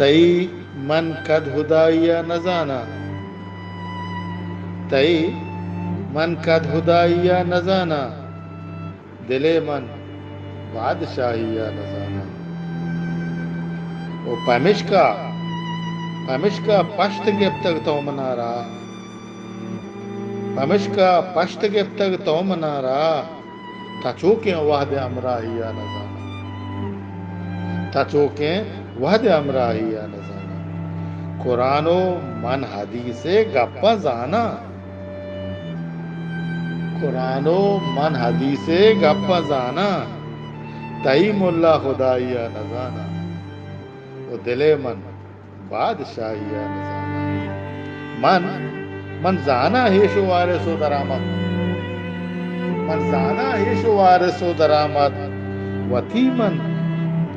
تئی من کد ہدائیا نہ زانا، تئی من کد ہدائیا نہ زانا، دل من بادشاہیا نہ زانا. او پمشکا پشت گپتگ تو منارا، پمشکا پشت گپتگ تو منارا، تچوکیں وحد امراہیا نہ زانا، تچوکیں وحد امراہیا نہ زانا. قرآن و من حدیث گپا زانا، قرآن و من حدیث گپا زانا، تئی ملا خدائیا نہ زانا، و دل من بادشاہیا نہ زانا. من زانا ہیش و وارث و درآمد، من زانا ہیش و وارث و درآمد، وتی من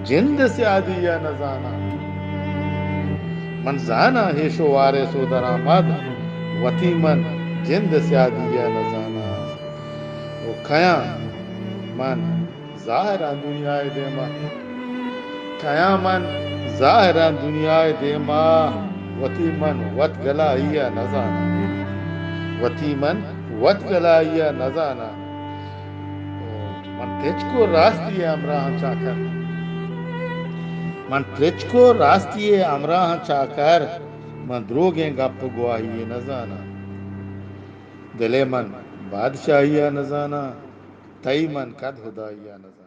جند سے عادیہ نہ زانا. من زانا ہیش و وارث و درآمد، وتی من جند سے عادیہ نہ زانا. وہ کھیاں من ظاہراں دنیا دیما، کھیاں من ظاہراں دنیا دیما، وتی من وت گلائیا نہ زانا، وتی من وت گلائیا نہ زانا. من تجھ کو راستی امراہ چاکر، من تجھ کو راستی امراہ چاکر، من دروگیں گپ گواہی نہ زانا. دل من بادشاہیا نہ زانا، تئی من کد ہدائیا نہ زانا.